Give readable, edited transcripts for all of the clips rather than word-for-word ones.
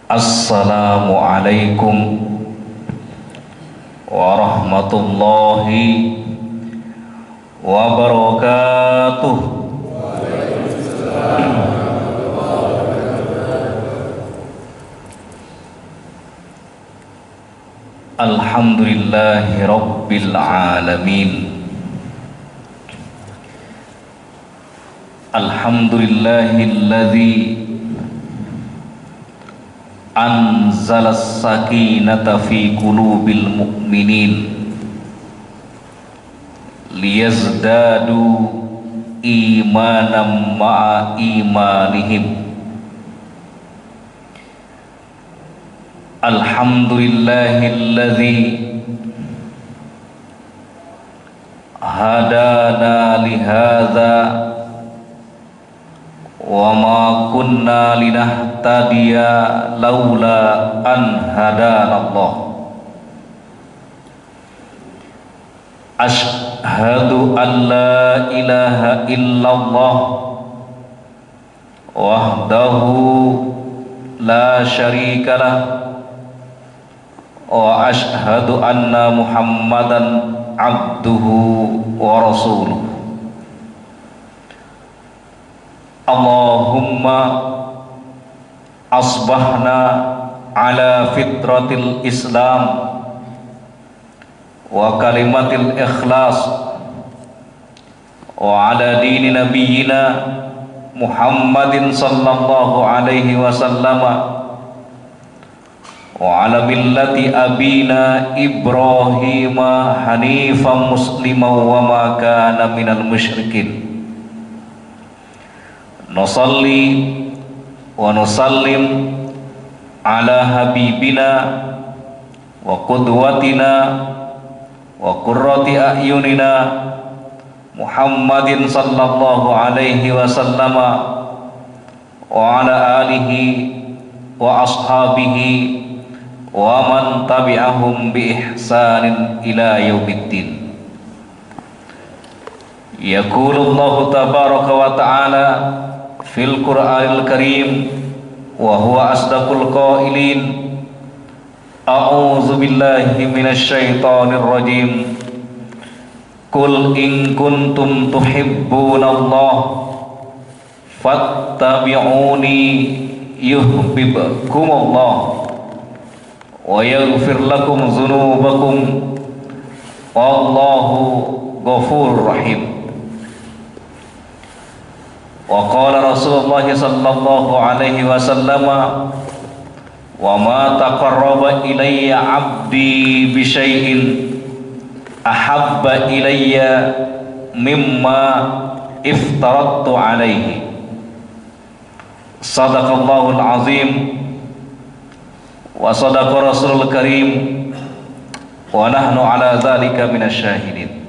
Assalamualaikum warahmatullahi wabarakatuh. Alhamdulillahi rabbil alamin. Alhamdulillahilladzi anzalas sakinata fi qulubil mu'minin liyazdadu imanan ma'a imanihim. Alhamdulillahilladzi hadana lihadza wa ma kunna linahtadiya laula an hadanallah. Asyhadu an la ilaha illallah wahdahu la syarikalah wa asyhadu anna muhammadan abduhu wa rasuluh. Allahumma asbahna ala fitratil islam wa kalimatil ikhlas wa ala dini nabiyyina Muhammadin sallallahu alaihi wasallam wa ala millati abina Ibrahim hanifan musliman wa ma kana minal musyrikin. Nusalli wa nusallim ala habibina wa qudwatina wa qurrati a'yunina Muhammadin sallallahu alaihi wasallam wa ala alihi wa ashabihi wa man tabi'ahum bi ihsanin ila yaumiddin. Yaqulullahu tabaraka wa ta'ala fil Qur'anil Karim wa huwa asdaqul qailin. A'udzu billahi minasy syaithanir rajim. Qul in kuntum tuhibbunallah fattabi'uni yuhibbukumullah wa yaghfir lakum dzunubakum wallahu ghafurur rahim. Wa qala Rasulullah sallallahu alaihi wasallam wa ma taqarraba ilayya 'abdi bi syai'in ahabba ilayya mimma iftaradtu alaihi. Sadaqallahul azim wa sadaqa rasulul karim wa nahnu ala dzalika minasyahidin.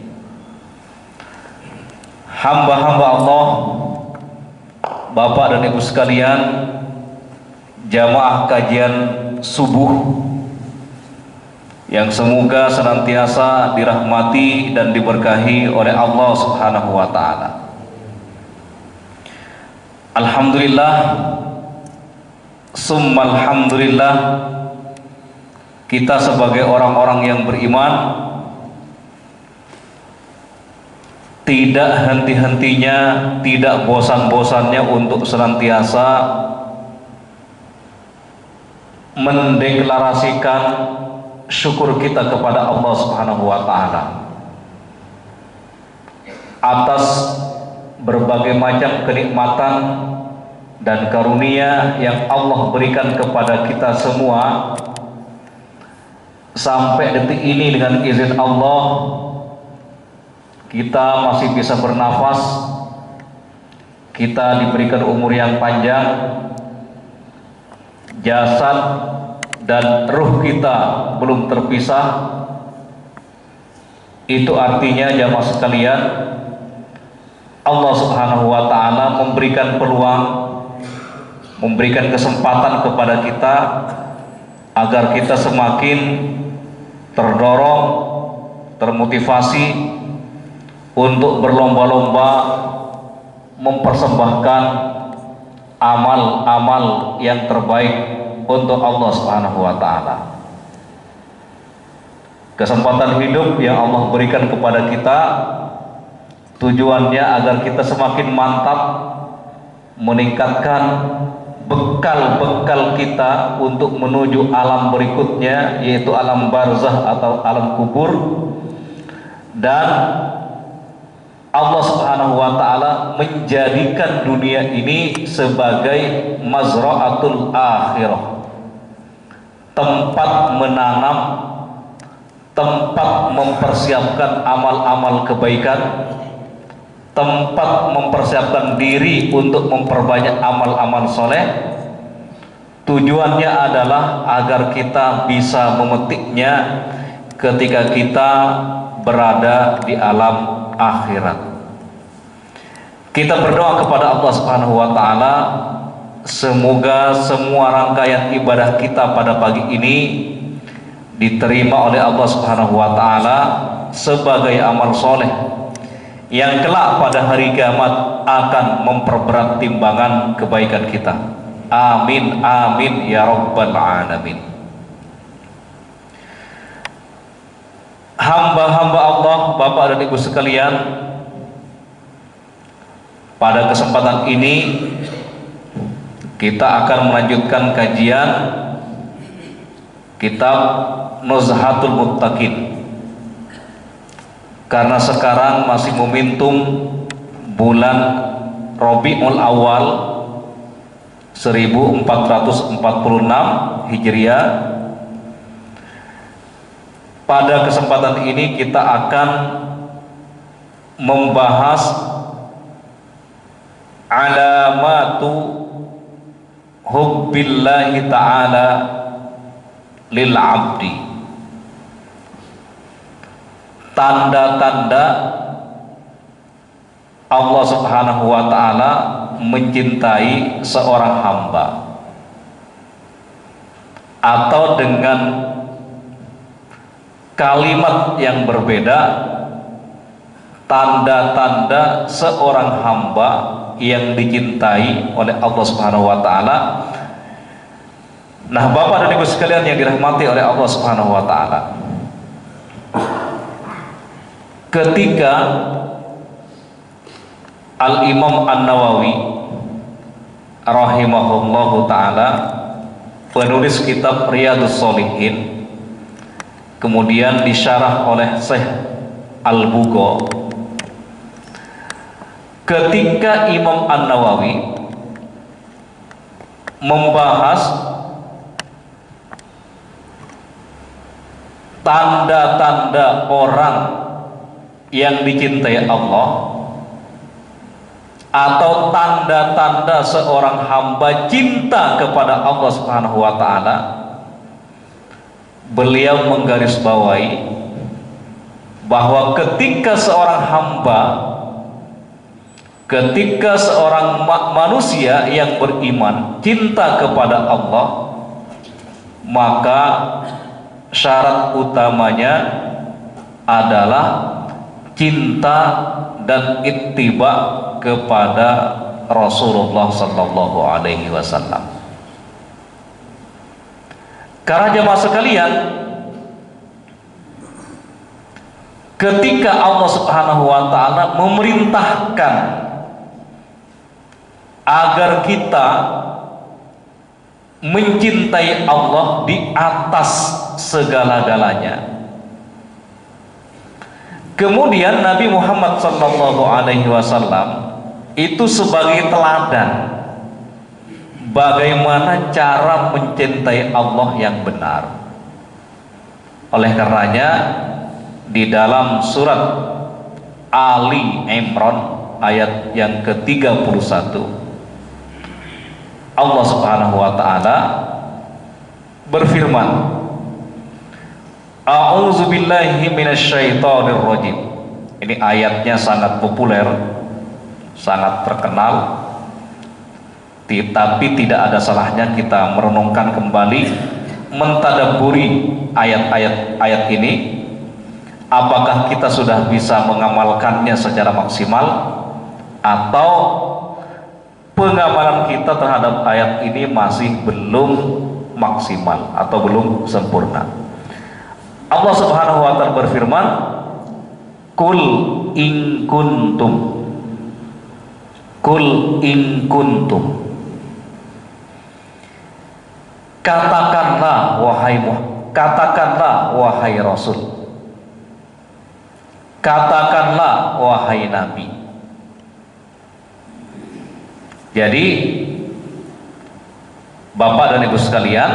Hamba-hamba Allah, Bapak dan Ibu sekalian, jamaah kajian subuh yang semoga senantiasa dirahmati dan diberkahi oleh Allah Subhanahu wa taala. Alhamdulillah summa alhamdulillah, kita sebagai orang-orang yang beriman tidak henti-hentinya, tidak bosan-bosannya untuk senantiasa mendeklarasikan syukur kita kepada Allah Subhanahu wa taala atas berbagai macam kenikmatan dan karunia yang Allah berikan kepada kita semua. Sampai detik ini dengan izin Allah kita masih bisa bernafas, kita diberikan umur yang panjang, jasad dan ruh kita belum terpisah. Itu artinya jamaah sekalian, Allah Subhanahu wa taala memberikan peluang, memberikan kesempatan kepada kita agar kita semakin terdorong, termotivasi untuk berlomba-lomba mempersembahkan amal-amal yang terbaik untuk Allah Subhanahu wa taala. Kesempatan hidup yang Allah berikan kepada kita tujuannya agar kita semakin mantap meningkatkan bekal-bekal kita untuk menuju alam berikutnya, yaitu alam barzah atau alam kubur. Dan Allah Subhanahu wa taala menjadikan dunia ini sebagai mazra'atul akhirah, tempat menanam, tempat mempersiapkan amal-amal kebaikan, tempat mempersiapkan diri untuk memperbanyak amal-amal soleh. Tujuannya adalah agar kita bisa memetiknya ketika kita berada di alam akhirat. Kita berdoa kepada Allah Subhanahu wa taala, semoga semua rangkaian ibadah kita pada pagi ini diterima oleh Allah Subhanahu wa taala sebagai amal soleh yang kelak pada hari kiamat akan memperberat timbangan kebaikan kita. Amin amin ya rabbal alamin. Hamba-hamba Allah, Bapak dan Ibu sekalian, pada kesempatan ini kita akan melanjutkan kajian kitab Nuzhatul Muttaqin. Karena sekarang masih momentum bulan Rabiul Awal 1446 Hijriah, pada kesempatan ini kita akan membahas alamatu hubbillahi ta'ala lil abdi, tanda-tanda Allah Subhanahu wa taala mencintai seorang hamba, atau dengan kalimat yang berbeda, tanda-tanda seorang hamba yang dicintai oleh Allah Subhanahu wa taala. Nah, Bapak dan Ibu sekalian yang dirahmati oleh Allah Subhanahu wa taala, ketika Al-Imam An-Nawawi rahimahullahu ta'ala, penulis kitab Riyadhus Shalihin, kemudian disyarah oleh Syekh Al-Bugho, ketika Imam An-Nawawi membahas tanda-tanda orang yang dicintai Allah, atau tanda-tanda seorang hamba cinta kepada Allah Subhanahu wa taala, beliau menggarisbawahi bahwa ketika seorang hamba, ketika seorang manusia yang beriman cinta kepada Allah, maka syarat utamanya adalah cinta dan ittiba kepada Rasulullah sallallahu alaihi wasallam. Karena jemaah sekalian, ketika Allah Subhanahu wa taala memerintahkan agar kita mencintai Allah di atas segala-galanya, kemudian Nabi Muhammad sallallahu alaihi wasallam itu sebagai teladan bagaimana cara mencintai Allah yang benar. Oleh karenanya di dalam surat Ali Imran ayat yang ke-31, Allah Subhanahu wa taala berfirman, A'udzubillahi minasyaitonir rajim. Ini ayatnya sangat populer, sangat terkenal, tapi tidak ada salahnya kita merenungkan kembali, mentadabburi ayat ini. Apakah kita sudah bisa mengamalkannya secara maksimal, atau pengamalan kita terhadap ayat ini masih belum maksimal atau belum sempurna. Allah Subhanahu wa taala berfirman, "Qul in kuntum." Qul in kuntum. Katakanlah wahai Rasul. Katakanlah wahai Nabi. Jadi Bapak dan Ibu sekalian,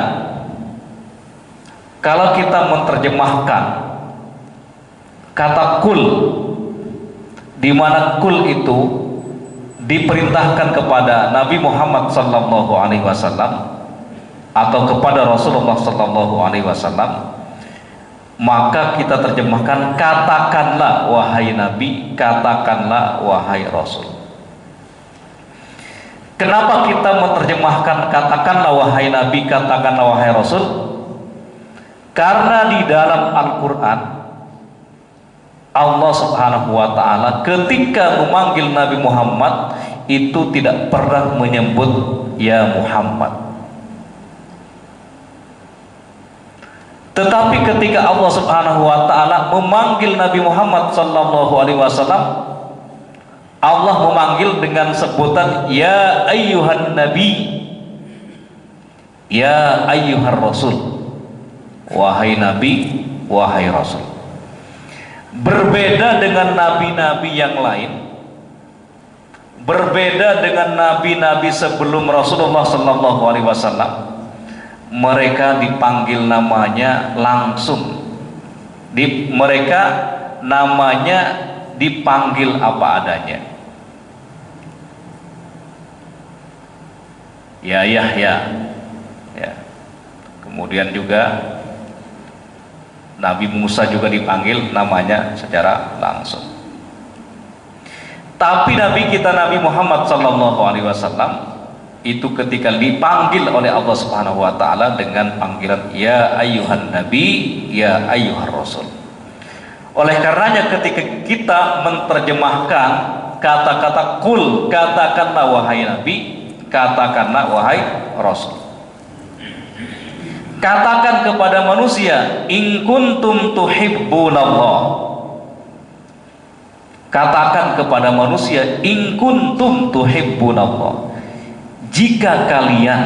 kalau kita menerjemahkan kata kul, di mana kul itu diperintahkan kepada Nabi Muhammad sallallahu alaihi wasallam atau kepada Rasulullah sallallahu alaihi wasallam, maka kita terjemahkan katakanlah wahai Nabi, katakanlah wahai Rasul. Kenapa kita menerjemahkan katakanlah wahai Nabi, katakanlah wahai Rasul? Karena di dalam Al-Quran Allah Subhanahu wa ta'ala ketika memanggil Nabi Muhammad itu tidak pernah menyebut ya Muhammad. Tetapi ketika Allah Subhanahu wa ta'ala memanggil Nabi Muhammad sallallahu alaihi wasallam, Allah memanggil dengan sebutan ya ayyuhan nabi, ya ayyuhar rasul, wahai nabi, wahai rasul. Berbeda dengan nabi-nabi yang lain, berbeda dengan nabi-nabi sebelum Rasulullah sallallahu alaihi wasallam, mereka dipanggil namanya langsung. Mereka namanya dipanggil apa adanya. Ya Yahya, ya. Kemudian juga Nabi Musa juga dipanggil namanya secara langsung. Tapi Nabi kita Nabi Muhammad sallallahu alaihi wasallam itu ketika dipanggil oleh Allah Subhanahu wa taala dengan panggilan ya ayyuhan nabi, ya ayyuhar rasul. Oleh karenanya ketika kita menerjemahkan kata-kata kul, katakanlah wahai nabi, katakanlah wahai rasul. Katakan kepada manusia in kuntum tuhibbunallah. Katakan kepada manusia in kuntum tuhibbunallah. Jika kalian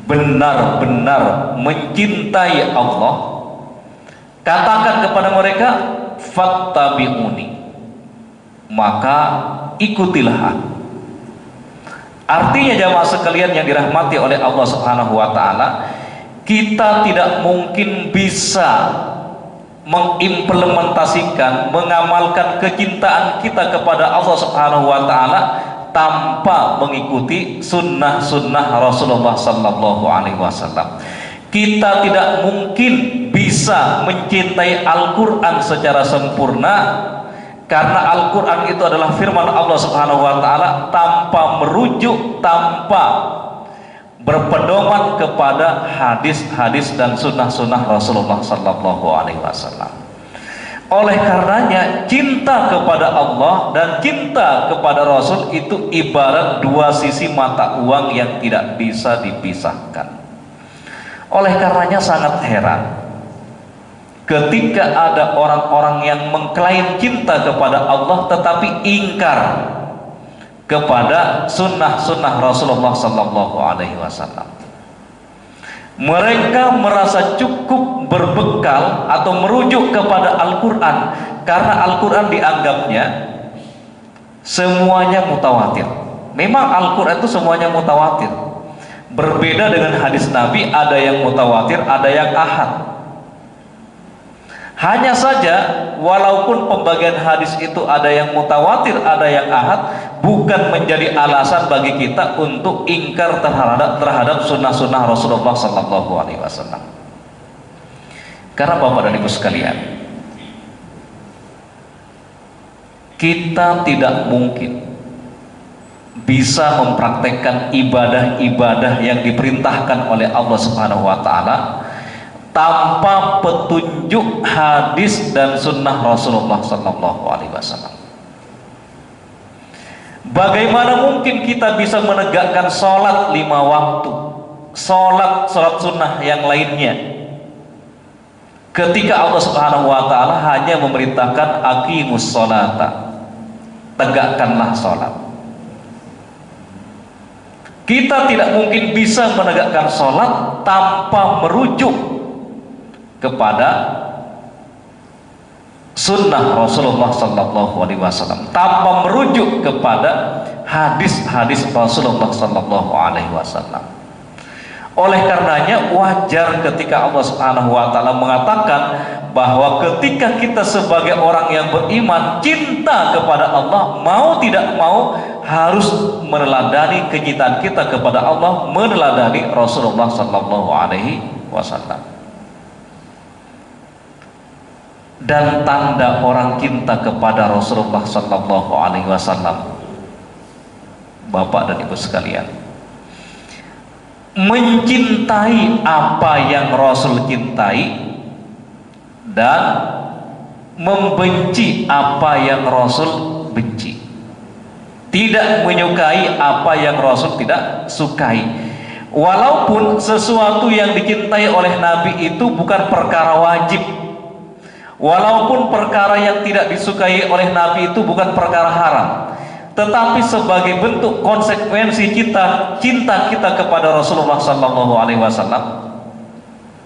benar-benar mencintai Allah, katakan kepada mereka fattabi'uni, maka ikutilah aku. Artinya jamaah sekalian yang dirahmati oleh Allah Subhanahu wa taala, kita tidak mungkin bisa mengimplementasikan, mengamalkan kecintaan kita kepada Allah Subhanahu wa taala tanpa mengikuti sunnah-sunnah Rasulullah sallallahu alaihi wasallam. Kita tidak mungkin bisa mencintai Al-Quran secara sempurna, karena Al-Quran itu adalah firman Allah Subhanahu wa taala tanpa merujuk, tanpa berpedoman kepada hadis-hadis dan sunnah-sunnah Rasulullah sallallahu alaihi wasallam. Oleh karenanya cinta kepada Allah dan cinta kepada Rasul itu ibarat dua sisi mata uang yang tidak bisa dipisahkan. Oleh karenanya sangat heran ketika ada orang-orang yang mengklaim cinta kepada Allah tetapi ingkar kepada sunnah-sunnah Rasulullah sallallahu alaihi wasallam. Mereka merasa cukup berbekal atau merujuk kepada Al-Quran karena Al-Quran dianggapnya semuanya mutawatir. Memang Al-Quran itu semuanya mutawatir. Berbeda dengan hadis Nabi, ada yang mutawatir, ada yang ahad. Hanya saja walaupun pembagian hadis itu ada yang mutawatir, ada yang ahad, bukan menjadi alasan bagi kita untuk ingkar terhadap sunnah-sunnah Rasulullah sallallahu alaihi wasallam. Karena Bapak dan Ibu sekalian, kita tidak mungkin bisa mempraktekkan ibadah-ibadah yang diperintahkan oleh Allah Subhanahu wa taala tanpa petunjuk hadis dan sunnah Rasulullah sallallahu alaihi wasallam. Bagaimana mungkin kita bisa menegakkan sholat 5 waktu sholat sunnah yang lainnya, ketika Allah Subhanahu wa taala hanya memerintahkan aqimus sholata, tegakkanlah sholat. Kita tidak mungkin bisa menegakkan sholat tanpa merujuk kepada sunnah Rasulullah Sallallahu Alaihi Wasallam, tanpa merujuk kepada hadis-hadis Rasulullah Sallallahu Alaihi Wasallam. Oleh karenanya wajar ketika Allah Subhanahu Wa Taala mengatakan bahwa ketika kita sebagai orang yang beriman cinta kepada Allah, mau tidak mau harus meneladani kecintaan kita kepada Allah, meneladani Rasulullah Sallallahu Alaihi Wasallam. Dan tanda orang cinta kepada Rasulullah Sallallahu Alaihi Wasallam, Bapak dan Ibu sekalian, mencintai apa yang Rasul cintai dan membenci apa yang Rasul benci, tidak menyukai apa yang Rasul tidak sukai. Walaupun sesuatu yang dicintai oleh Nabi itu bukan perkara wajib, walaupun perkara yang tidak disukai oleh Nabi itu bukan perkara haram, tetapi sebagai bentuk konsekuensi cinta kita kepada Rasulullah Sallallahu Alaihi Wasallam,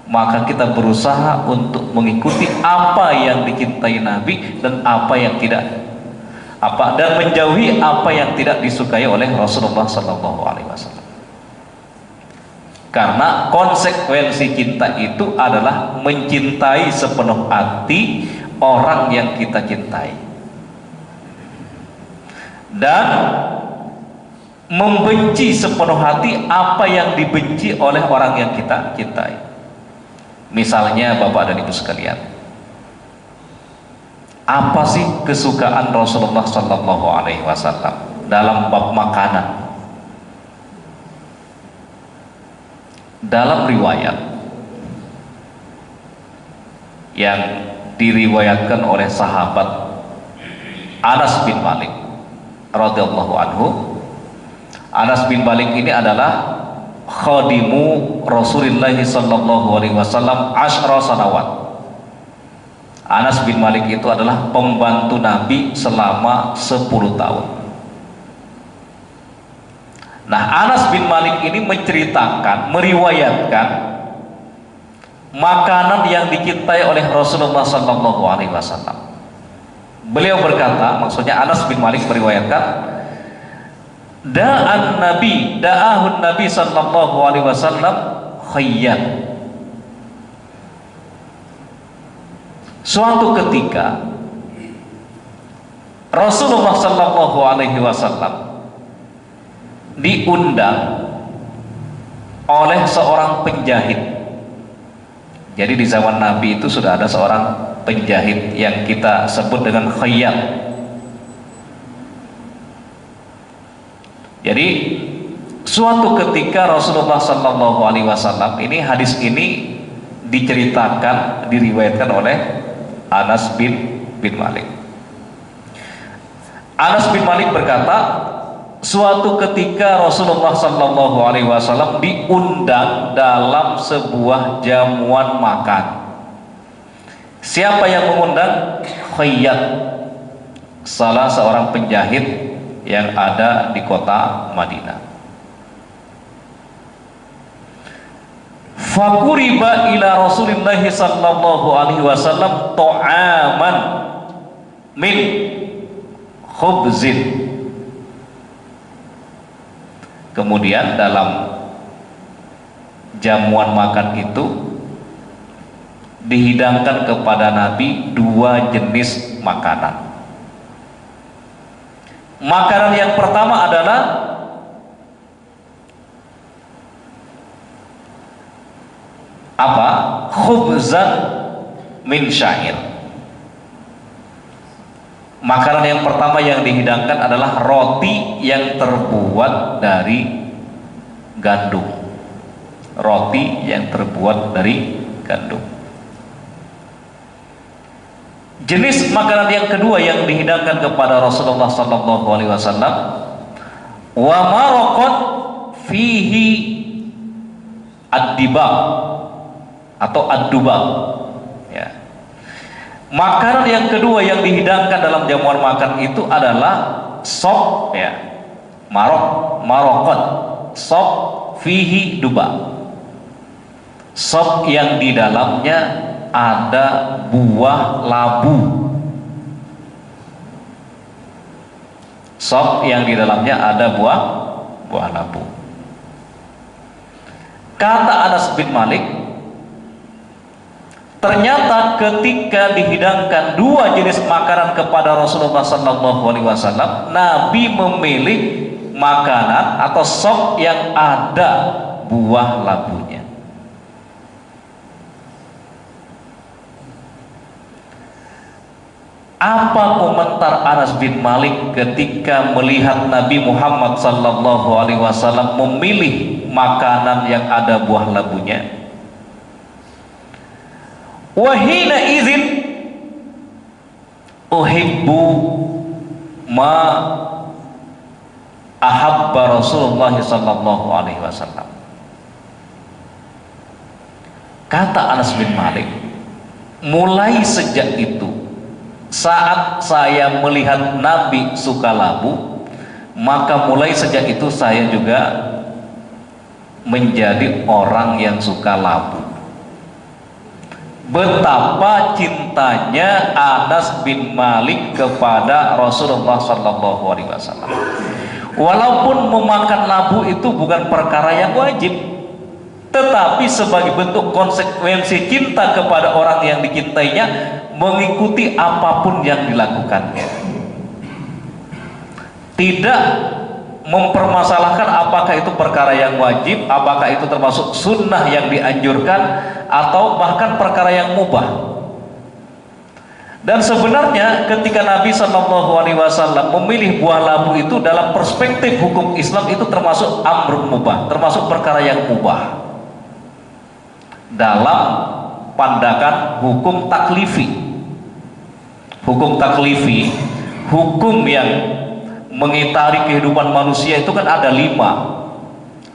maka kita berusaha untuk mengikuti apa yang dicintai Nabi dan apa yang tidak, dan menjauhi apa yang tidak disukai oleh Rasulullah Sallallahu Alaihi Wasallam. Karena konsekuensi cinta itu adalah mencintai sepenuh hati orang yang kita cintai dan membenci sepenuh hati apa yang dibenci oleh orang yang kita cintai. Misalnya Bapak dan Ibu sekalian, apa sih kesukaan Rasulullah Sallallahu Alaihi Wasallam dalam bab makanan? Dalam riwayat yang diriwayatkan oleh sahabat Anas bin Malik radhiyallahu anhu, Anas bin Malik ini adalah khadimu Rasulullah Sallallahu Alaihi Wasallam asyra sanawat. Anas bin Malik itu adalah pembantu Nabi selama 10 tahun. Nah, Anas bin Malik ini menceritakan, meriwayatkan makanan yang dicintai oleh Rasulullah Sallallahu Alaihi Wasallam. Beliau berkata, maksudnya Anas bin Malik meriwayatkan, da'ahun Nabi Sallallahu Alaihi Wasallam khayyan. Suatu ketika Rasulullah Sallallahu Alaihi Wasallam diundang oleh seorang penjahit. Jadi di zaman Nabi itu sudah ada seorang penjahit yang kita sebut dengan khayyat. Jadi suatu ketika Rasulullah Sallallahu Alaihi Wasallam ini, hadis ini diceritakan, diriwayatkan oleh Anas bin Malik. Anas bin Malik berkata, suatu ketika Rasulullah Sallallahu Alaihi Wasallam diundang dalam sebuah jamuan makan. Siapa yang mengundang? Khayyat, salah seorang penjahit yang ada di kota Madinah. Fakuriba ila Rasulillah Sallallahu Alaihi Wasallam ta'aman min khubzin. Kemudian dalam jamuan makan itu dihidangkan kepada Nabi 2 jenis makanan. Makanan yang pertama adalah apa? Khubzan min syair. Makanan yang pertama yang dihidangkan adalah roti yang terbuat dari gandum. Roti yang terbuat dari gandum. Jenis makanan yang kedua yang dihidangkan kepada Rasulullah Sallallahu Alaihi Wasallam, wa maraqat fihi ad-dibag atau ad-dubag, ya. Makanan yang kedua yang dihidangkan dalam jamuan makan itu adalah sop, ya, marokot, sop fihi duba, sop yang di dalamnya ada buah labu, sop yang di dalamnya ada buah labu. Kata Anas bin Malik, ternyata ketika dihidangkan dua jenis makanan kepada Rasulullah SAW, Nabi memilih makanan atau sop yang ada buah labunya. Apa komentar Anas bin Malik ketika melihat Nabi Muhammad SAW memilih makanan yang ada buah labunya? Wahina izin uhibbu ma ahabba Rasulullah SAW. Kata Anas bin Malik, mulai sejak itu, saat saya melihat Nabi suka labu, maka mulai sejak itu saya juga menjadi orang yang suka labu. Betapa cintanya Anas bin Malik kepada Rasulullah SAW. Walaupun memakan labu itu bukan perkara yang wajib, tetapi sebagai bentuk konsekuensi cinta kepada orang yang dicintainya, mengikuti apapun yang dilakukannya, tidak mempermasalahkan apakah itu perkara yang wajib, apakah itu termasuk sunnah yang dianjurkan, atau bahkan perkara yang mubah. Dan sebenarnya ketika Nabi SAW memilih buah labu itu, dalam perspektif hukum Islam itu termasuk amrun mubah, termasuk perkara yang mubah dalam pandangan hukum taklifi. Hukum taklifi, hukum yang mengitari kehidupan manusia itu kan ada 5.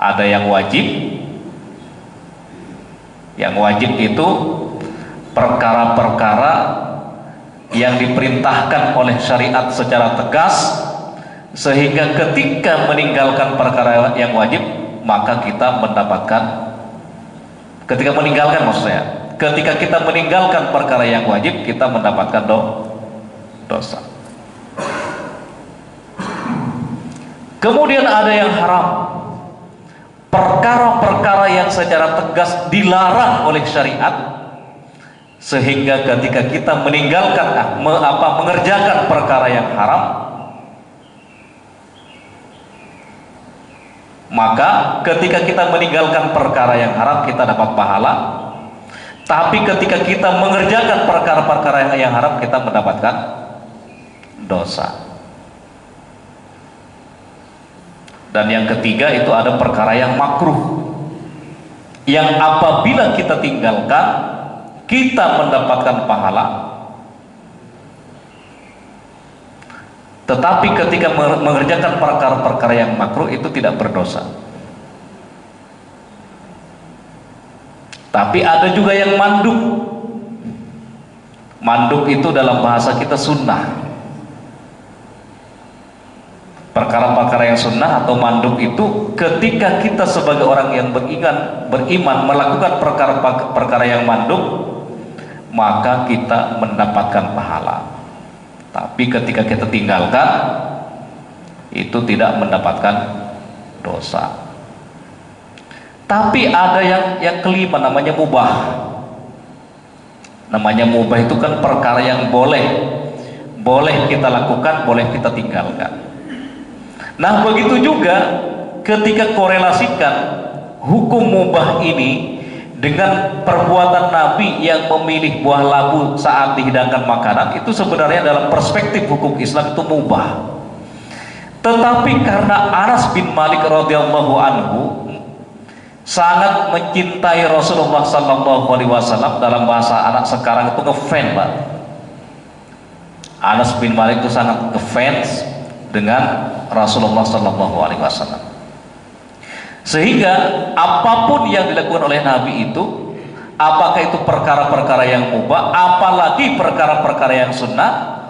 Ada yang wajib. Yang wajib itu perkara-perkara yang diperintahkan oleh syariat secara tegas, sehingga ketika meninggalkan perkara yang wajib, maka kita mendapatkan, ketika kita meninggalkan perkara yang wajib, kita mendapatkan dosa. Kemudian ada yang haram, perkara-perkara yang secara tegas dilarang oleh syariat, sehingga ketika kita meninggalkan mengerjakan perkara yang haram, maka ketika kita meninggalkan perkara yang haram kita dapat pahala, tapi ketika kita mengerjakan perkara-perkara yang haram kita mendapatkan dosa. Dan yang ketiga itu ada perkara yang makruh, yang apabila kita tinggalkan kita mendapatkan pahala, tetapi ketika mengerjakan perkara-perkara yang makruh itu tidak berdosa. Tapi ada juga yang mandub. Mandub itu dalam bahasa kita sunnah. Perkara-perkara yang sunnah atau mandub itu ketika kita sebagai orang yang beriman melakukan perkara-perkara yang mandub, maka kita mendapatkan pahala. Tapi ketika kita tinggalkan, itu tidak mendapatkan dosa. Tapi ada yang kelima, namanya mubah. Namanya mubah itu kan perkara yang boleh kita lakukan, boleh kita tinggalkan. Nah begitu juga ketika korelasikan hukum mubah ini dengan perbuatan Nabi yang memilih buah labu saat dihidangkan makanan, itu sebenarnya dalam perspektif hukum Islam itu mubah. Tetapi karena Anas bin Malik radhiyallahu anhu sangat mencintai Rasulullah SAW, dalam bahasa anak sekarang itu ngefans, Pak. Anas bin Malik itu sangat ngefans dengan Rasulullah SAW. Sehingga apapun yang dilakukan oleh Nabi itu, apakah itu perkara-perkara yang mubah, apalagi perkara-perkara yang sunnah,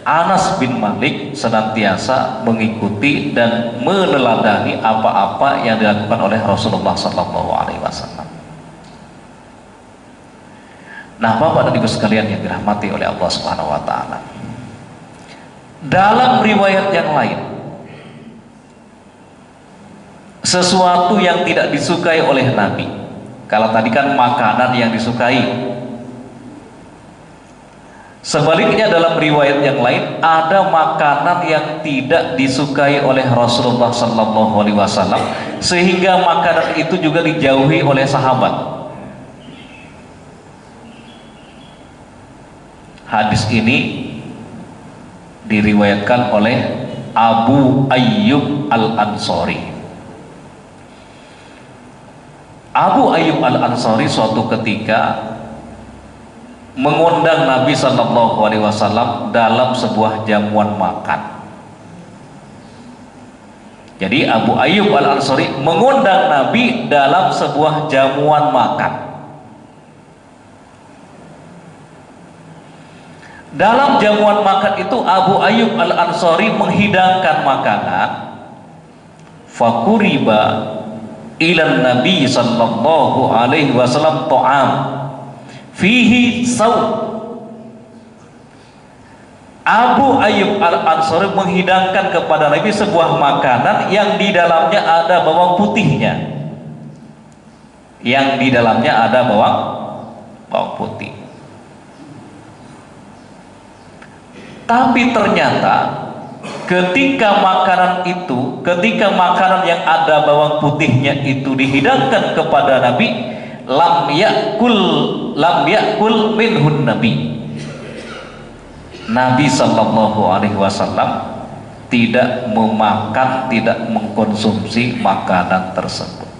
Anas bin Malik senantiasa mengikuti dan meneladani apa-apa yang dilakukan oleh Rasulullah SAW. Nah, Bapak dan Ibu sekalian yang dirahmati oleh Allah Subhanahu wa taala. Dalam riwayat yang lain, sesuatu yang tidak disukai oleh Nabi. Kalau tadi kan makanan yang disukai. Sebaliknya dalam riwayat yang lain ada makanan yang tidak disukai oleh Rasulullah SAW, sehingga makanan itu juga dijauhi oleh sahabat. Hadis ini diriwayatkan oleh Abu Ayyub Al-Ansari. Abu Ayyub Al-Ansari suatu ketika mengundang Nabi SAW dalam sebuah jamuan makan. Jadi Abu Ayyub Al-Ansari mengundang Nabi dalam sebuah jamuan makan. Dalam jamuan makan itu Abu Ayyub Al-Ansari menghidangkan makanan. Fakuriba ilan Nabi sallallahu alaihi wasallam ta'am fihi saw. Abu Ayyub Al-Ansari menghidangkan kepada Nabi sebuah makanan yang di dalamnya ada bawang putihnya. Yang di dalamnya ada bawang putih. Tapi ternyata ketika makanan yang ada bawang putihnya itu dihidangkan kepada Nabi, lam yakul minhun Nabi. Nabi sallallahu alaihi wasallam tidak memakan, tidak mengkonsumsi makanan tersebut.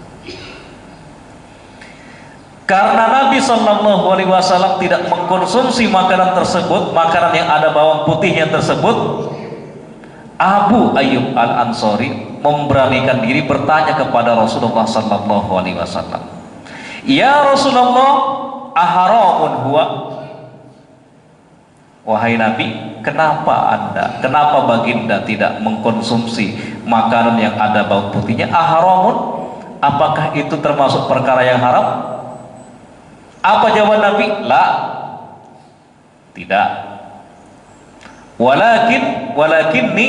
Karena Nabi sallallahu alaihi wasallam tidak mengkonsumsi makanan tersebut, makanan yang ada bawang putihnya tersebut, Abu Ayyub Al-Ansari memberanikan diri bertanya kepada Rasulullah sallallahu alaihi wasallam, "Ya Rasulullah, aharamun huwa?" Wahai Nabi, kenapa baginda tidak mengkonsumsi makanan yang ada bawang putihnya? Aharamun, apakah itu termasuk perkara yang haram? Apa jawaban Nabi? La, tidak. Walakinni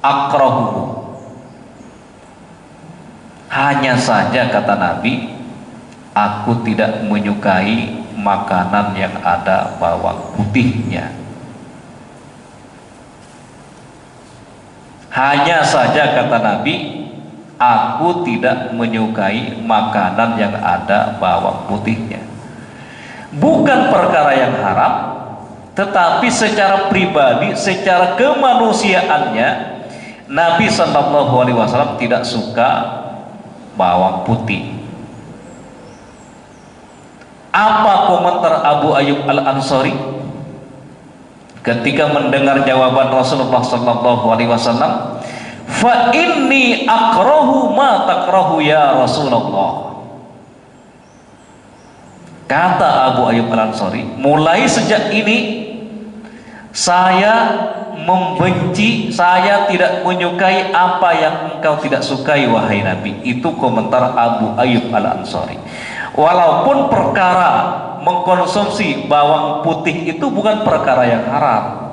akrahu. Hanya saja kata Nabi, aku tidak menyukai makanan yang ada bawang putihnya. Hanya saja kata Nabi, aku tidak menyukai makanan yang ada bawang putihnya. Bukan perkara yang haram, tetapi secara pribadi, secara kemanusiaannya, Nabi sallallahu alaihi wasallam tidak suka bawang putih. Apa komentar Abu Ayyub Al-Ansari ketika mendengar jawaban Rasulullah sallallahu alaihi wasallam? Fa inni akrahu ma takrahu ya Rasulullah. Kata Abu Ayyub Al-Ansari, mulai sejak ini saya membenci, saya tidak menyukai apa yang engkau tidak sukai wahai Nabi. Itu komentar Abu Ayyub Al-Ansari. Walaupun perkara mengkonsumsi bawang putih itu bukan perkara yang haram,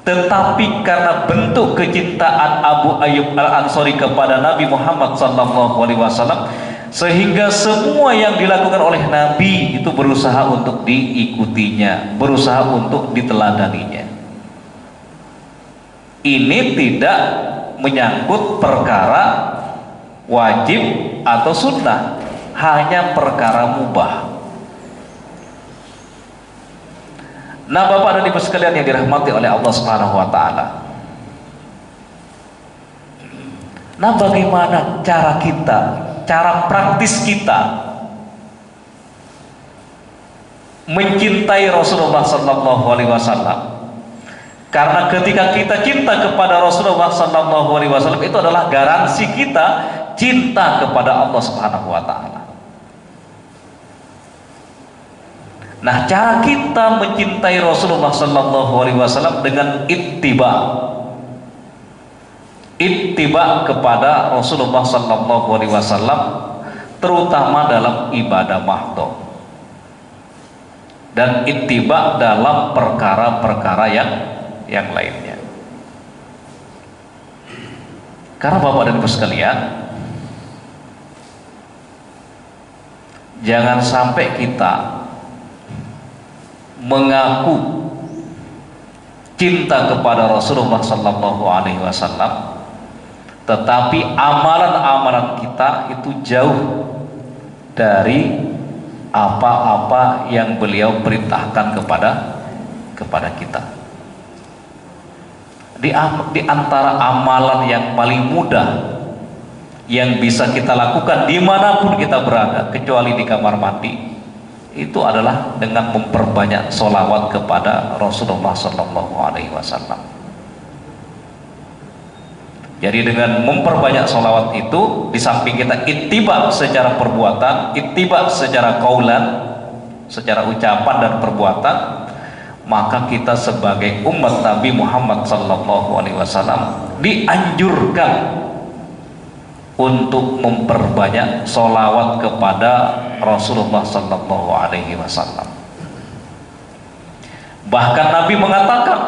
tetapi karena bentuk kecintaan Abu Ayyub Al-Ansari kepada Nabi Muhammad SAW, sehingga semua yang dilakukan oleh Nabi itu berusaha untuk diikutinya, berusaha untuk diteladaninya. Ini tidak menyangkut perkara wajib atau sunnah, hanya perkara mubah. Nah, Bapak dan Ibu sekalian yang dirahmati oleh Allah Subhanahu wa taala. Nah, bagaimana cara kita, cara praktis kita mencintai Rasulullah sallallahu alaihi wasallam? Karena ketika kita cinta kepada Rasulullah SAW itu adalah garansi kita cinta kepada Allah Subhanahu wa taala. Nah, cara kita mencintai Rasulullah SAW dengan ittiba kepada Rasulullah SAW, terutama dalam ibadah mahdhah dan ittiba dalam perkara-perkara yang lainnya. Karena Bapak dan Ibu sekalian, jangan sampai kita mengaku cinta kepada Rasulullah SAW, tetapi amalan-amalan kita itu jauh dari apa-apa yang beliau perintahkan kepada kita. Di antara amalan yang paling mudah yang bisa kita lakukan dimanapun kita berada, kecuali di kamar mandi, itu adalah dengan memperbanyak sholawat kepada Rasulullah SAW. Jadi dengan memperbanyak sholawat itu, di samping kita ittiba secara perbuatan, ittiba secara qaulan, secara ucapan dan perbuatan, maka kita sebagai umat Nabi Muhammad SAW dianjurkan untuk memperbanyak sholawat kepada Rasulullah SAW. Bahkan Nabi mengatakan,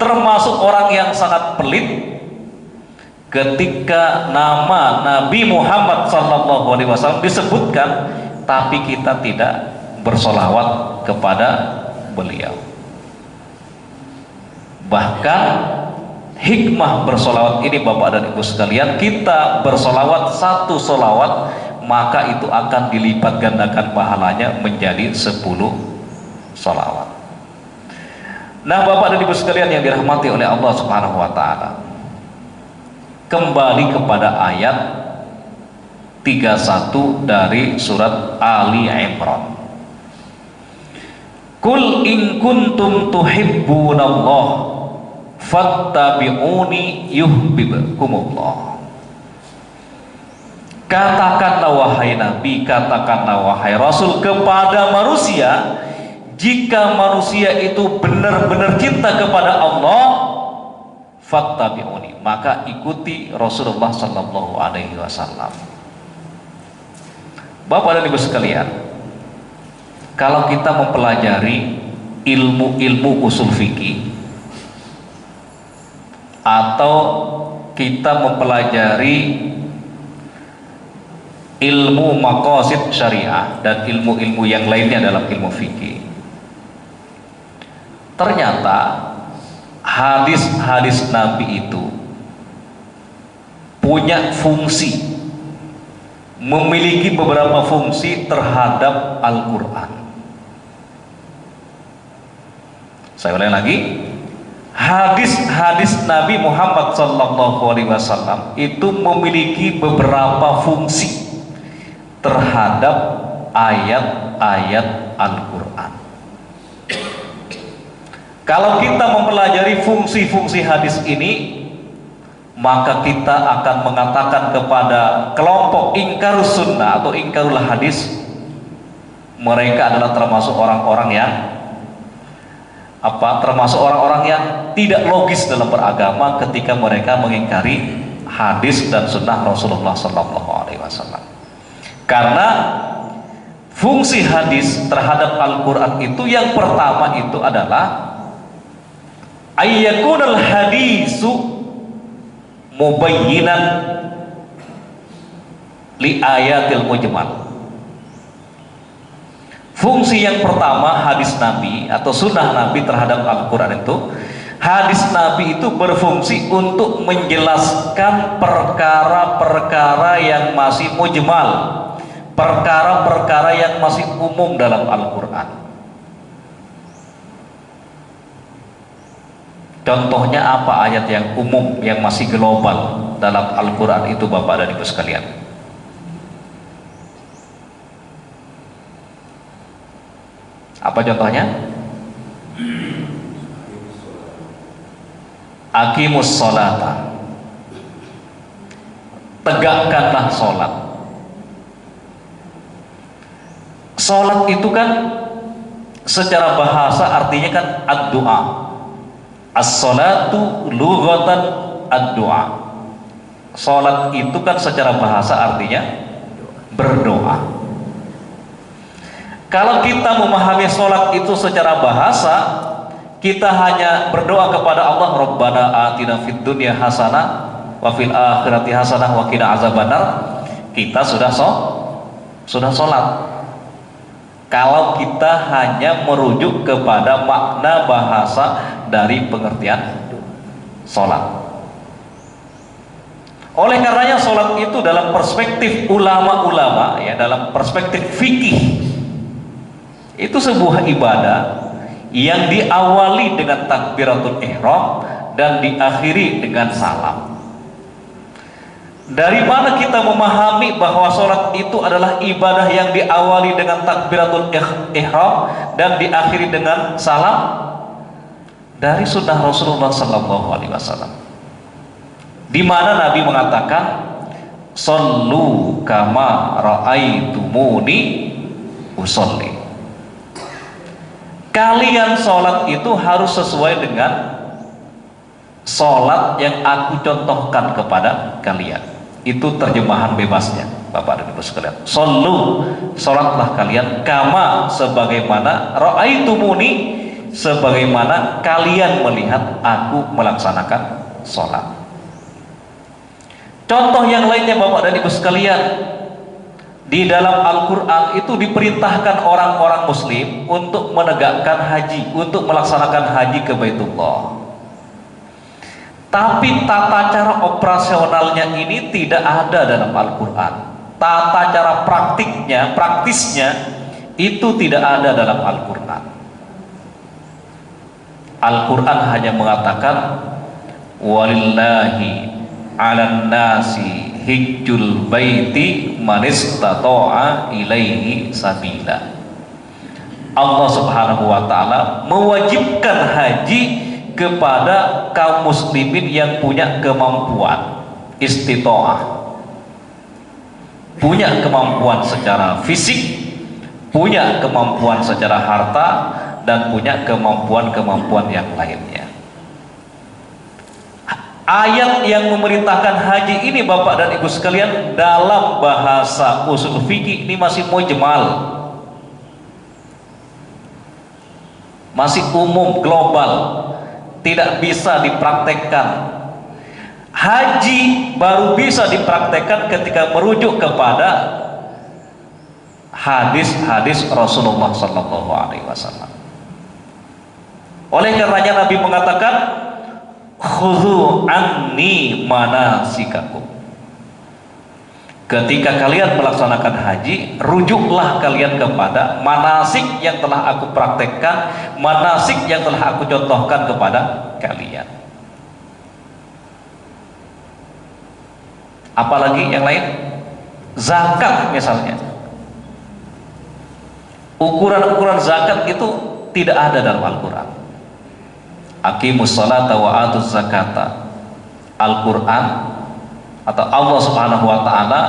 termasuk orang yang sangat pelit ketika nama Nabi Muhammad SAW disebutkan, tapi kita tidak bersolawat kepada beliau. Bahkan hikmah bersolawat ini Bapak dan Ibu sekalian, kita bersolawat satu solawat maka itu akan dilipat gandakan pahalanya menjadi 10 solawat. Nah Bapak dan Ibu sekalian yang dirahmati oleh Allah Subhanahu wa ta'ala, kembali kepada ayat 31 dari surat Ali Imran. Qul in kuntum tuhibbunallah fattabi'uni yuhibbukumullah. Katakanlah wahai Nabi, katakanlah wahai Rasul kepada manusia, jika manusia itu benar-benar cinta kepada Allah, fattabi'uni, maka ikuti Rasulullah sallallahu alaihi wasallam. Bapak dan Ibu sekalian, kalau kita mempelajari ilmu-ilmu usul fikih atau kita mempelajari ilmu maqasid syariah dan ilmu-ilmu yang lainnya dalam ilmu fikih, ternyata hadis-hadis Nabi itu punya fungsi, memiliki beberapa fungsi terhadap Al-Quran. Saya ulang lagi, hadis-hadis Nabi Muhammad SAW itu memiliki beberapa fungsi terhadap ayat-ayat Al-Quran. Kalau kita mempelajari fungsi-fungsi hadis ini, maka kita akan mengatakan kepada kelompok ingkarus sunnah atau ingkarul hadis, mereka adalah termasuk orang-orang yang termasuk orang-orang yang tidak logis dalam beragama ketika mereka mengingkari hadis dan sunnah Rasulullah SAW. Karena fungsi hadis terhadap Al-Quran itu yang pertama itu adalah ayyakunal hadisu mubayyinan li ayatil mujmal. Fungsi yang pertama hadis Nabi atau sunnah Nabi terhadap Al-Quran itu, hadis Nabi itu berfungsi untuk menjelaskan perkara-perkara yang masih mujmal, perkara-perkara yang masih umum dalam Al-Quran. Contohnya apa ayat yang umum yang masih global dalam Al-Quran itu Bapak dan Ibu sekalian? Apa contohnya? Aqimus sholata, tegakkanlah sholat. Sholat itu kan secara bahasa artinya kan ad-du'a. As-sholatu lughatan ad-du'a. Sholat itu kan secara bahasa artinya berdoa. Kalau kita memahami sholat itu secara bahasa, kita hanya berdoa kepada Allah, Rabbana atina fid dunya hasanah wa fil akhirati hasanah wa qina azabannar, kita sudah sholat. Kalau kita hanya merujuk kepada makna bahasa dari pengertian sholat. Oleh karenanya sholat itu dalam perspektif ulama-ulama, ya, dalam perspektif fikih, itu sebuah ibadah yang diawali dengan takbiratul ihram dan diakhiri dengan salam. Dari mana kita memahami bahwa sholat itu adalah ibadah yang diawali dengan takbiratul ihram dan diakhiri dengan salam? Dari sunnah Rasulullah SAW, di mana Nabi mengatakan, "Shollu kama ra'aitumuni usolli." Kalian sholat itu harus sesuai dengan sholat yang aku contohkan kepada kalian. Itu terjemahan bebasnya, Bapak dan Ibu sekalian. Shollu, sholatlah kalian, kama, sebagaimana, ra'aitumuni, sebagaimana kalian melihat aku melaksanakan sholat. Contoh yang lainnya, Bapak dan Ibu sekalian, di dalam Al-Quran itu diperintahkan orang-orang muslim untuk menegakkan haji, untuk melaksanakan haji ke Baitullah. Tapi tata cara operasionalnya ini tidak ada dalam Al-Quran. Tata cara praktisnya itu tidak ada dalam Al-Quran. Al-Quran hanya mengatakan, walillahi 'alan nasi hijjul baiti man istata'a ilaihi sabila. Allah Subhanahu wa taala mewajibkan haji kepada kaum muslimin yang punya kemampuan istita'ah, punya kemampuan secara fisik, punya kemampuan secara harta, dan punya kemampuan-kemampuan yang lainnya. Ayat yang memerintahkan haji ini, Bapak dan Ibu sekalian, dalam bahasa usul fikih ini masih mujmal, masih umum, global, tidak bisa dipraktekkan. Haji baru bisa dipraktekkan ketika merujuk kepada hadis-hadis Rasulullah SAW. Oleh karenanya Nabi mengatakan, khudhu anni manasikakum. Ketika kalian melaksanakan haji, rujuklah kalian kepada manasik yang telah aku praktekkan, manasik yang telah aku contohkan kepada kalian. Apalagi yang lain? Zakat misalnya. Ukuran-ukuran zakat itu tidak ada dalam Al-Quran. Aqimus sholata wa atuz zakata. Al-Quran atau Allah Subhanahu wa taala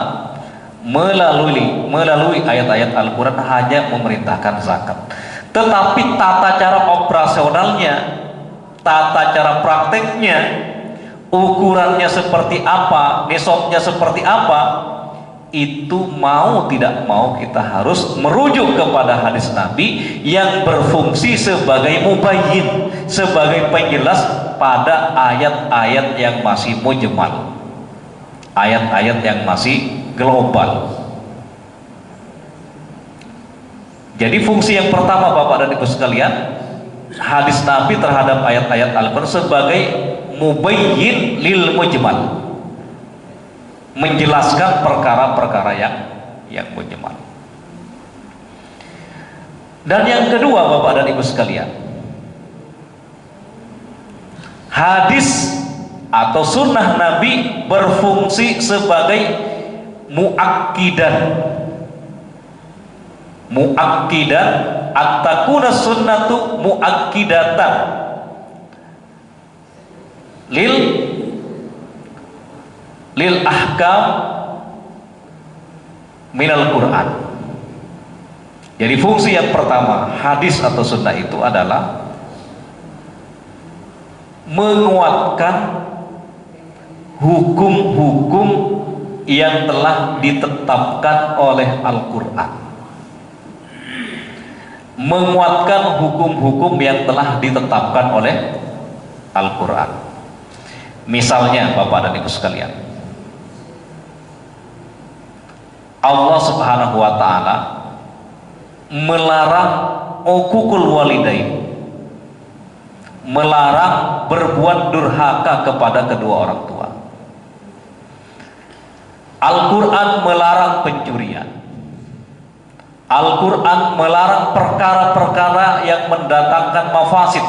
melalui ayat-ayat Al-Quran hanya memerintahkan zakat. Tetapi tata cara operasionalnya, tata cara prakteknya, ukurannya seperti apa, nisabnya seperti apa, itu mau tidak mau kita harus merujuk kepada hadis Nabi yang berfungsi sebagai mubayyin, sebagai penjelas pada ayat-ayat yang masih mujmal, ayat-ayat yang masih global. Jadi fungsi yang pertama, Bapak dan Ibu sekalian, hadis Nabi terhadap ayat-ayat Al-Quran sebagai mubayyin lil mujmal, menjelaskan perkara-perkara yang mujmal. Dan yang kedua, Bapak dan Ibu sekalian, hadis atau sunnah Nabi berfungsi sebagai muakkidan at-takuna sunnatu muakkidatan. lil lil ahkam minal Quran. Jadi fungsi yang pertama hadis atau sunnah itu adalah menguatkan hukum-hukum yang telah ditetapkan oleh Al-Quran, menguatkan hukum-hukum yang telah ditetapkan oleh Al-Quran. Misalnya Bapak dan Ibu sekalian, Allah Subhanahu wa ta'ala melarang uququl walidain, melarang berbuat durhaka kepada kedua orang tua. Al-Quran melarang pencurian. Al-Quran melarang perkara-perkara yang mendatangkan mafasid,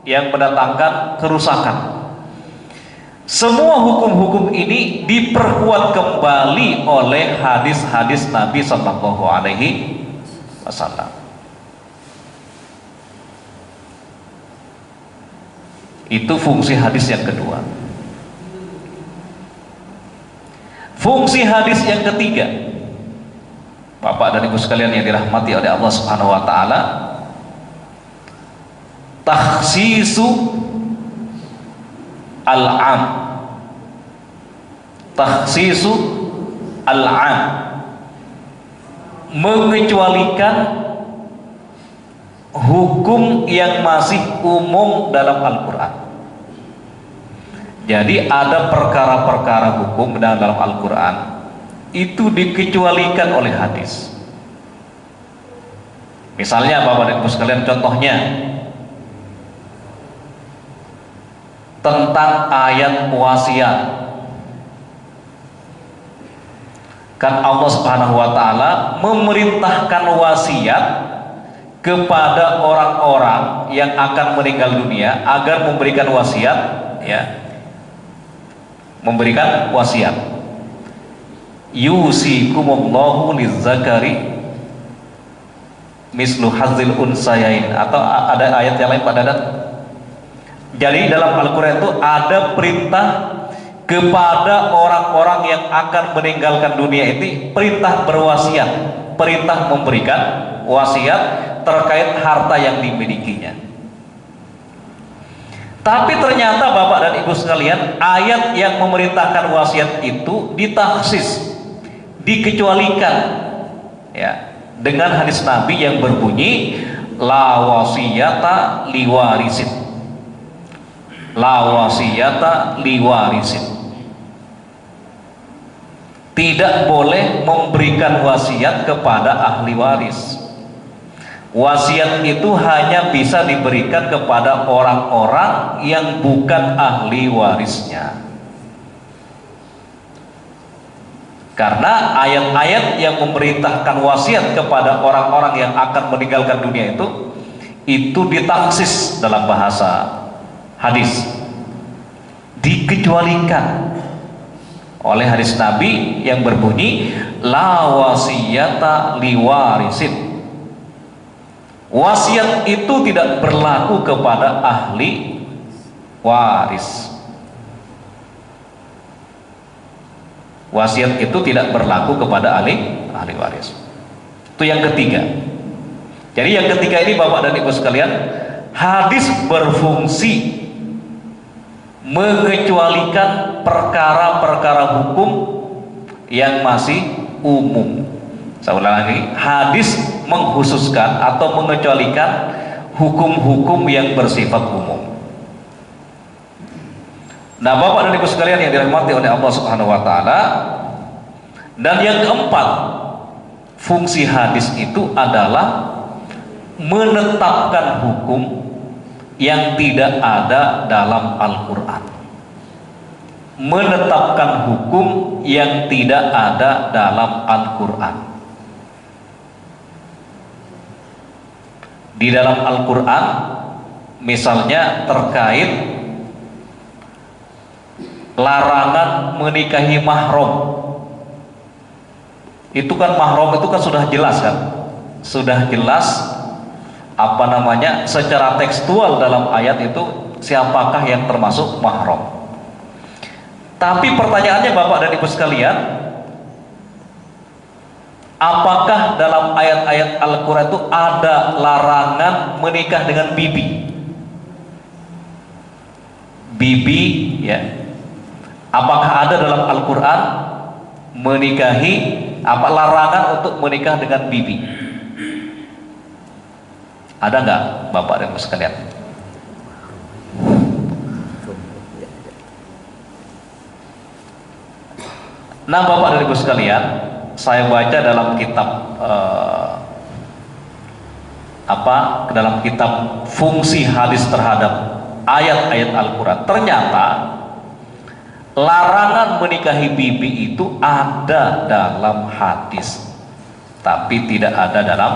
yang mendatangkan kerusakan. Semua hukum-hukum ini diperkuat kembali oleh hadis-hadis Nabi Sallallahu Alaihi Wasallam. Itu fungsi hadis yang kedua. Fungsi hadis yang ketiga, Bapak dan Ibu sekalian yang dirahmati oleh Allah Subhanahu wa taala, takhsisu al-am. Takhsisu al-am, mengecualikan hukum yang masih umum dalam Al-Quran. Jadi ada perkara-perkara hukum dalam Al-Quran itu dikecualikan oleh hadis. Misalnya Bapak dan Ibu sekalian, contohnya tentang ayat wasiat. Kan Allah Subhanahu wa taala memerintahkan wasiat kepada orang-orang yang akan meninggal dunia agar memberikan wasiat, ya, memberikan wasiat. Yusikumullahu lizzakari mislu hazzil unsayain, atau ada ayat yang lain Pak Dadan. Jadi dalam Al-Quran itu ada perintah kepada orang-orang yang akan meninggalkan dunia ini, perintah berwasiat, perintah memberikan wasiat terkait harta yang dimilikinya. Tapi ternyata Bapak dan Ibu sekalian, ayat yang memerintahkan wasiat itu ditaksis, dikecualikan, ya, dengan hadis Nabi yang berbunyi la wasiyata liwarisin, la wasiyata liwarisin. Tidak boleh memberikan wasiat kepada ahli waris. Wasiat itu hanya bisa diberikan kepada orang-orang yang bukan ahli warisnya. Karena ayat-ayat yang memerintahkan wasiat kepada orang-orang yang akan meninggalkan dunia itu ditaksis dalam bahasa hadis, dikecualikan oleh hadis Nabi yang berbunyi la wasiyata liwarisin. Wasiat itu tidak berlaku kepada ahli waris. Wasiat itu tidak berlaku kepada ahli waris. Itu yang ketiga. Jadi yang ketiga ini Bapak dan Ibu sekalian, hadis berfungsi mengecualikan perkara-perkara hukum yang masih umum. Saya ulang lagi, hadis mengkhususkan atau mengecualikan hukum-hukum yang bersifat umum. Nah Bapak dan Ibu sekalian yang dirahmati oleh Allah Subhanahu wa taala, dan yang keempat, fungsi hadis itu adalah menetapkan hukum yang tidak ada dalam Al-Quran, menetapkan hukum yang tidak ada dalam Al-Quran. Di dalam Al-Quran misalnya terkait larangan menikahi mahram, itu kan mahram itu kan sudah jelas kan, sudah jelas apa namanya, secara tekstual dalam ayat itu siapakah yang termasuk mahram. Tapi pertanyaannya Bapak dan Ibu sekalian, apakah dalam ayat-ayat Al-Quran itu ada larangan menikah dengan bibi? Bibi, ya. Apakah ada dalam Al-Quran menikahi, apa larangan untuk menikah dengan bibi? Ada nggak Bapak dan Ibu sekalian? Nah Bapak dan Ibu sekalian, saya baca dalam kitab dalam kitab fungsi hadis terhadap ayat-ayat Al-Quran, ternyata larangan menikahi bibi itu ada dalam hadis, tapi tidak ada dalam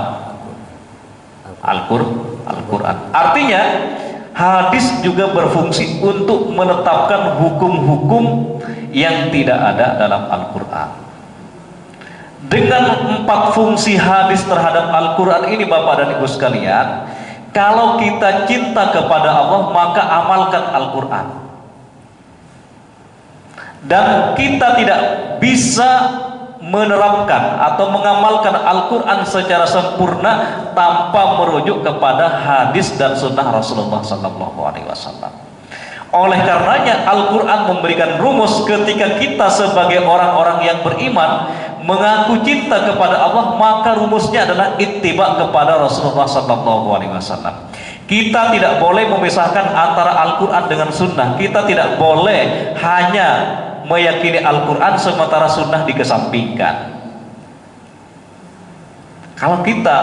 Al-Quran. Artinya hadis juga berfungsi untuk menetapkan hukum-hukum yang tidak ada dalam Al-Quran. Dengan 4 fungsi hadis terhadap Al-Quran ini Bapak dan Ibu sekalian, kalau kita cinta kepada Allah maka amalkan Al-Quran. Dan kita tidak bisa menerapkan atau mengamalkan Al-Quran secara sempurna tanpa merujuk kepada hadis dan sunnah Rasulullah SAW. Oleh karenanya Al-Quran memberikan rumus ketika kita sebagai orang-orang yang beriman mengaku cinta kepada Allah, maka rumusnya adalah ittiba kepada Rasulullah SAW. Kita tidak boleh memisahkan antara Al-Quran dengan sunnah. Kita tidak boleh hanya meyakini Al-Quran sementara sunnah dikesampingkan. Kalau kita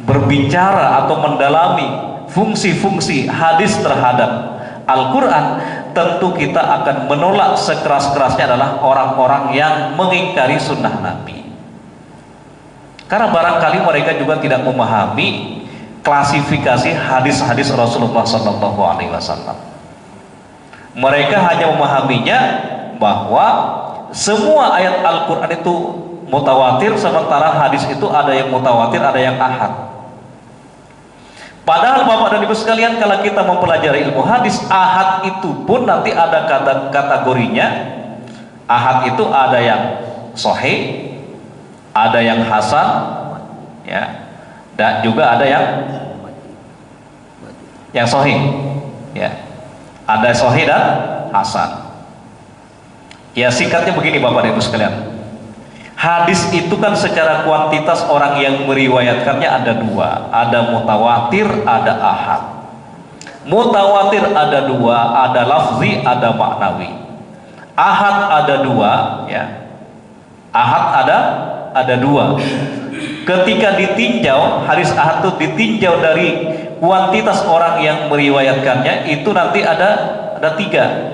berbicara atau mendalami fungsi-fungsi hadis terhadap Al-Quran, tentu kita akan menolak sekeras-kerasnya adalah orang-orang yang mengingkari sunnah Nabi. Karena barangkali mereka juga tidak memahami klasifikasi hadis-hadis Rasulullah SAW. Mereka hanya memahaminya bahwa semua ayat Al-Quran itu mutawatir, sementara hadis itu ada yang mutawatir, ada yang ahad. Padahal Bapak dan Ibu sekalian, kalau kita mempelajari ilmu hadis, ahad itu pun nanti ada kategorinya. Ahad itu ada yang sahih, ada yang hasan, ya, dan juga ada yang sahih, ya. Ada sahih dan hasan. Ya singkatnya begini Bapak dan Ibu sekalian, hadis itu kan secara kuantitas orang yang meriwayatkannya ada 2, ada mutawatir, ada ahad. Mutawatir ada 2, ada lafzi, ada maknawi. Ahad ada 2, ya. Ahad ada 2. Ketika ditinjau, hadis ahad itu ditinjau dari kuantitas orang yang meriwayatkannya, itu nanti ada 3.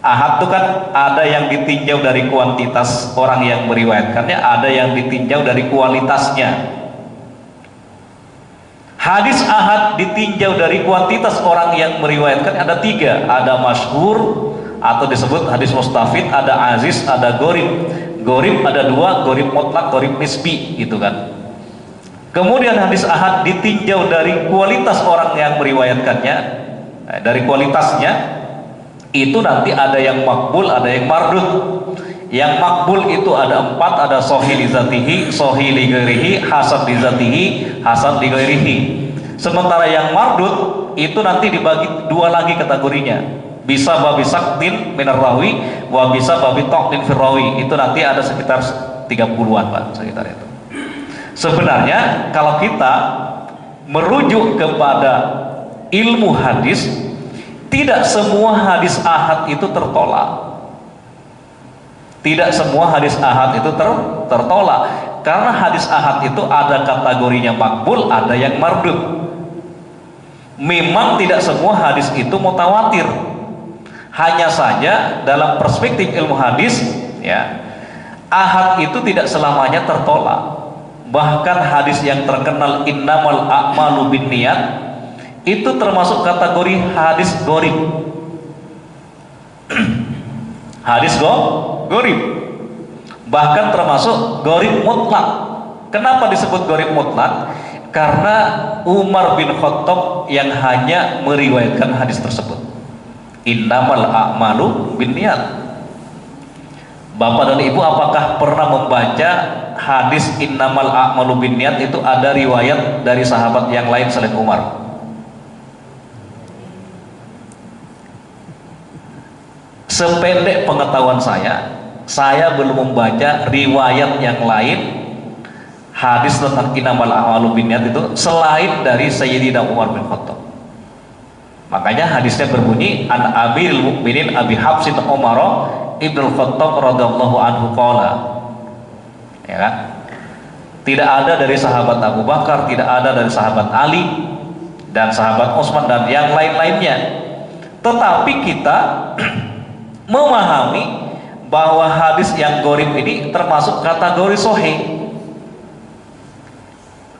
Ahad itu kan ada yang ditinjau dari kuantitas orang yang meriwayatkannya, ada yang ditinjau dari kualitasnya. Hadis ahad ditinjau dari kuantitas orang yang meriwayatkan ada 3, ada masyhur atau disebut hadis mustafid, ada aziz, ada gorib. Gorib ada 2, gorib mutlak, gorib nisbi, gitu kan. Kemudian hadis ahad ditinjau dari kualitas orang yang meriwayatkannya, dari kualitasnya. Itu nanti ada yang makbul, ada yang mardud. Yang makbul itu ada 4, ada sahih li zatihi, sahih li ghairihi, hasan li zatihi, hasan li ghairihi. Sementara yang mardud itu nanti dibagi 2 lagi kategorinya. Bisa babi saktin minar rawi, wa bisa babi taqdin fir rawi. Itu nanti ada sekitar 30-an Pak, sekitar itu. Sebenarnya kalau kita merujuk kepada ilmu hadis, tidak semua hadis ahad itu tertolak. Tidak semua hadis ahad itu tertolak. Karena hadis ahad itu ada kategorinya makbul, ada yang mardud. Memang tidak semua hadis itu mutawatir. Hanya saja dalam perspektif ilmu hadis, ya, ahad itu tidak selamanya tertolak. Bahkan hadis yang terkenal innamal a'malu binniyat itu termasuk kategori hadis gorib. Hadis gorib, bahkan termasuk gorib mutlak. Kenapa disebut gorib mutlak? Karena Umar bin Khattab yang hanya meriwayatkan hadis tersebut. Innamal a'malu binniyat. Bapak dan Ibu, apakah pernah membaca hadis innamal a'malu binniyat itu ada riwayat dari sahabat yang lain selain Umar? Sependek pengetahuan saya belum membaca riwayat yang lain hadis tentang innamal a'malu binniyat itu selain dari Sayyidina Umar bin Khattab. Makanya hadisnya berbunyi an Amirul Mukminin Abi Hafsin Umar Ibnu Khattab radhiyallahu anhu qala. Ya kan? Tidak ada dari sahabat Abu Bakar, tidak ada dari sahabat Ali dan sahabat Utsman dan yang lain-lainnya. Tetapi kita memahami bahwa hadis yang gharib ini termasuk kategori sahih.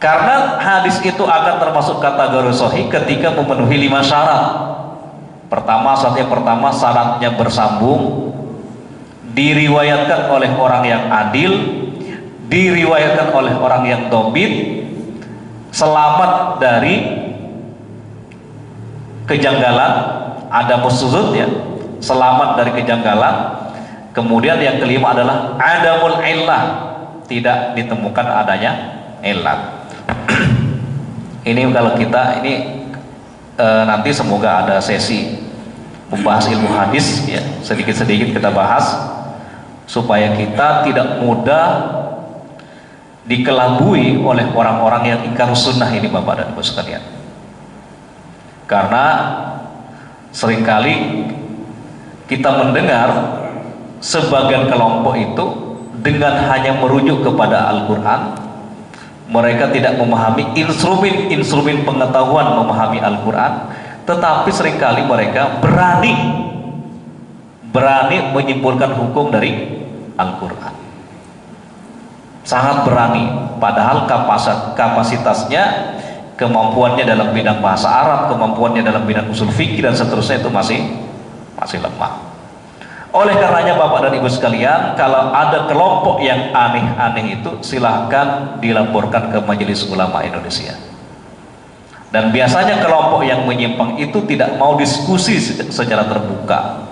Karena hadis itu akan termasuk kategori sahih ketika memenuhi 5 syarat. Pertama, syaratnya bersambung, diriwayatkan oleh orang yang adil, diriwayatkan oleh orang yang dhabit, selamat dari kejanggalan, ada musuzud ya, selamat dari kejanggalan. Kemudian yang kelima adalah adamul illah, tidak ditemukan adanya illat. Ini kalau kita ini nanti semoga ada sesi membahas ilmu hadis ya, sedikit-sedikit kita bahas supaya kita tidak mudah dikelabui oleh orang-orang yang ingkar sunnah ini, Bapak dan Ibu sekalian. Karena seringkali kita mendengar sebagian kelompok itu dengan hanya merujuk kepada Al-Quran, mereka tidak memahami instrumen pengetahuan memahami Al-Quran, tetapi seringkali mereka berani menyimpulkan hukum dari Al-Quran, sangat berani, padahal kapasitasnya, kemampuannya dalam bidang bahasa Arab, kemampuannya dalam bidang usul fikih dan seterusnya itu masih lemah. Oleh karenanya Bapak dan Ibu sekalian, kalau ada kelompok yang aneh-aneh itu silahkan dilaporkan ke Majelis Ulama Indonesia. Dan biasanya kelompok yang menyimpang itu tidak mau diskusi secara terbuka.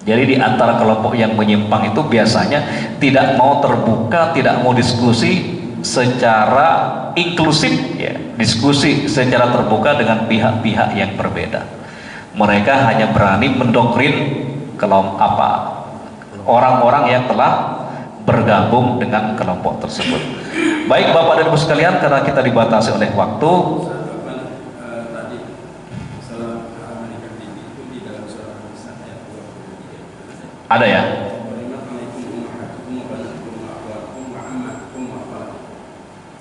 Jadi di antara kelompok yang menyimpang itu biasanya tidak mau terbuka, tidak mau diskusi secara inklusif ya, diskusi secara terbuka dengan pihak-pihak yang berbeda. Mereka hanya berani mendoktrin orang-orang yang telah bergabung dengan kelompok tersebut. Baik Bapak dan Ibu sekalian, karena kita dibatasi oleh waktu, ada ya?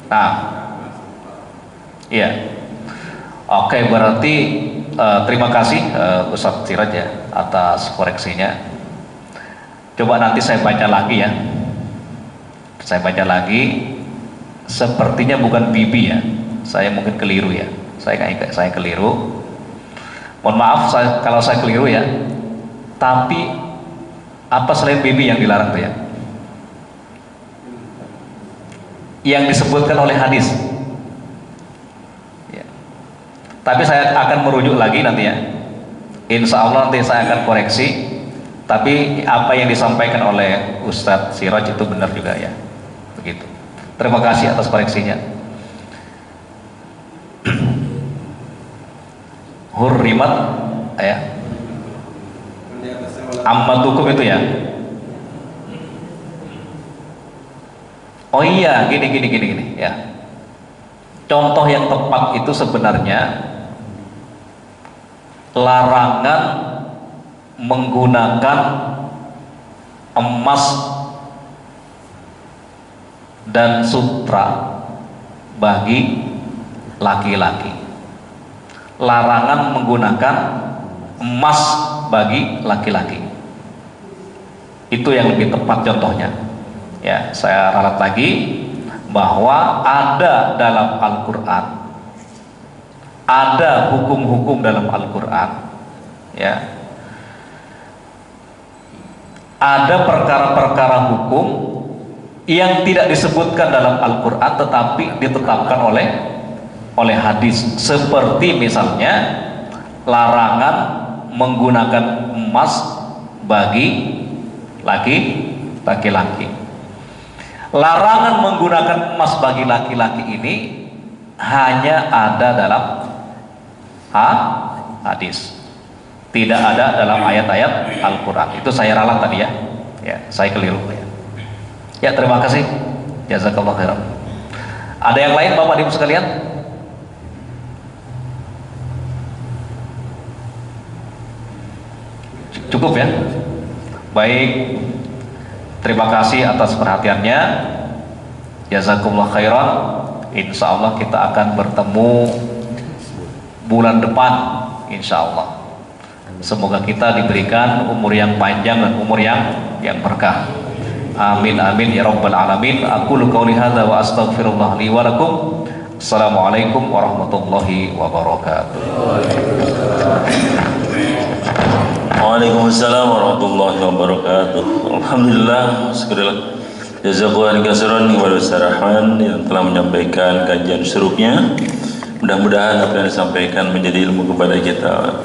Nah, iya. Oke, berarti terima kasih Ustadz Siraj ya atas koreksinya. Coba nanti saya baca lagi ya. Saya baca lagi. Sepertinya bukan bibi ya. Saya mungkin keliru ya. Saya keliru. Mohon maaf kalau saya keliru ya. Tapi apa selain bibi yang dilarang tuh ya? Yang disebutkan oleh hadis. Ya. Tapi saya akan merujuk lagi nanti ya. Insya Allah nanti saya akan koreksi. Tapi apa yang disampaikan oleh Ustadz Siraj itu benar juga ya. Begitu. Terima kasih atas koreksinya. Hurrimat ya. Ammatukum itu ya. Oh iya, gini ya. Contoh yang tepat itu sebenarnya larangan menggunakan emas dan sutra bagi laki-laki. Larangan menggunakan emas bagi laki-laki. Itu yang lebih tepat contohnya. Ya, saya ralat lagi bahwa ada dalam Al-Quran, ada hukum-hukum dalam Al-Quran, ya, ada perkara-perkara hukum yang tidak disebutkan dalam Al-Quran tetapi ditetapkan oleh hadis, seperti misalnya larangan menggunakan emas bagi laki-laki. Larangan menggunakan emas bagi laki-laki ini hanya ada dalam hadis, tidak ada dalam ayat-ayat Al-Quran. Itu saya ralat tadi ya, saya keliru ya. Ya, terima kasih. Jazakallah khairan. Ada yang lain Bapak Ibu sekalian? Cukup ya? Baik. Terima kasih atas perhatiannya. Jazakumullah khairan. Insya Allah kita akan bertemu bulan depan, insya Allah. Semoga kita diberikan umur yang panjang dan umur yang berkah. Amin amin ya rabbal alamin. Aqulu qouli hadza wa astaghfirullah li wa lakum. Assalamualaikum warahmatullahi wabarakatuh. Waalaikumsalam warahmatullahi wabarakatuh. Alhamdulillah, sekedar jazakallahu khairan kepada Ustaz Rahman yang telah menyampaikan kajian syuruknya. Mudah-mudahan apa yang disampaikan menjadi ilmu kepada kita.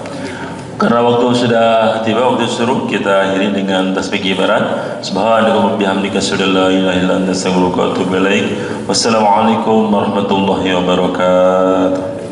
Karena waktu sudah tiba, waktu syuruk, kita akhiri dengan tasbih ibarat. Subhanallah wa bihamdika asyhadu an la ilaha illa anta astaghfiruka wa atubu ilaik. Wassalamualaikum warahmatullahi wabarakatuh.